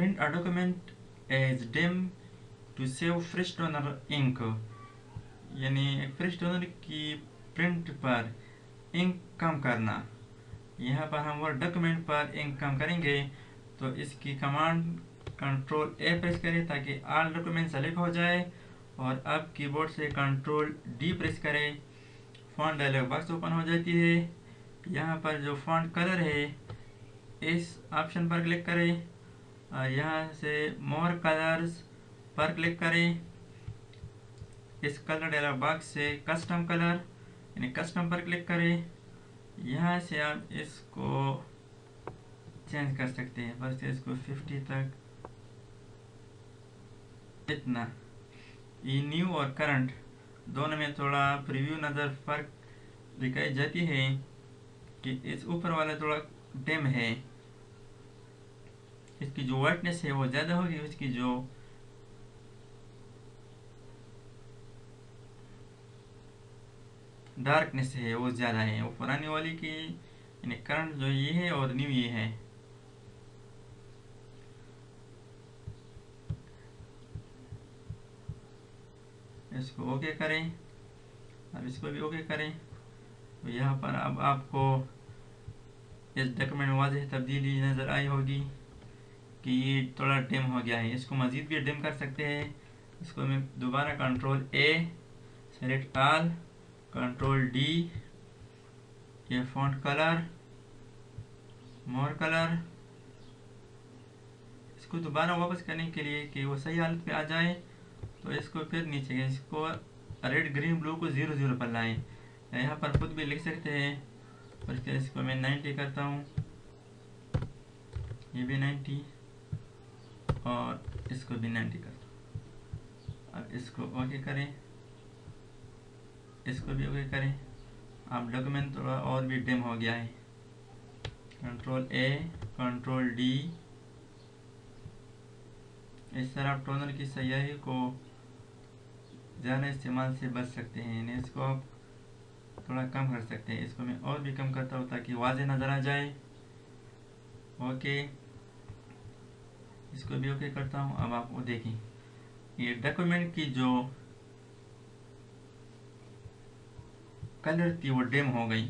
Print a document as dim to save fresh toner ink, यानी एक fresh toner की print पर ink कम करना। यहाँ पर हम वर्ड डॉक्यूमेंट पर इंक कम करेंगे तो इसकी कमांड कंट्रोल ए प्रेस करें ताकि ऑल डॉक्यूमेंट सेलेक्ट हो जाए, और अब कीबोर्ड से कंट्रोल डी प्रेस करें। फॉन्ट डायलॉग बॉक्स ओपन हो जाती है। यहाँ पर जो फॉन्ट कलर है इस ऑप्शन पर क्लिक करें और यहाँ से मोर कलर्स पर क्लिक करें। इस कलर डायलॉग बॉक्स से कस्टम कलर यानी कस्टम पर क्लिक करें। यहाँ से आप इसको चेंज कर सकते हैं, बस इसको 50 तक, इतना। ये न्यू और करंट दोनों में थोड़ा प्रीव्यू नज़र फर्क दिखाई जाती है कि इस ऊपर वाला थोड़ा डिम है, इसकी जो वाइटनेस है वो ज़्यादा होगी, उसकी जो डार्कनेस है वो ज़्यादा है। वो पुरानी वाली की यानी करंट जो ये है और न्यू ये है। इसको ओके करें, अब इसको भी ओके करें। तो यहाँ पर अब आपको इस डॉक्यूमेंट में वाज़ेह तब्दीली नज़र आई होगी कि ये थोड़ा डिम हो गया है। इसको मज़ीद भी डिम कर सकते हैं। इसको मैं दोबारा कंट्रोल ए, सेलेक्ट ऑल, कंट्रोल डी, ये फॉन्ट कलर, मोर कलर। इसको दोबारा वापस करने के लिए कि वो सही हालत पे आ जाए तो इसको फिर नीचे इसको रेड ग्रीन ब्लू को 0 0 पर लाएं। यहाँ पर खुद भी लिख सकते हैं, और फिर इसको मैं 90 करता हूँ, ये भी 90 और इसको भी 90 करता हूँ। अब इसको ओके करें, इसको भी ओके करें। अब डॉक्यूमेंट थोड़ा और भी डिम हो गया है। कंट्रोल ए, कंट्रोल डी। इस तरह आप टोनर की स्याही को ज़्यादा इस्तेमाल से बच सकते हैं, यानी इसको आप थोड़ा कम कर सकते हैं। इसको मैं और भी कम करता हूँ ताकि वाज़ेह नज़र आ जाए। ओके, इसको भी ओके करता हूँ। अब आप वो देखें, ये डॉक्यूमेंट की जो कलर थी वो डिम हो गई।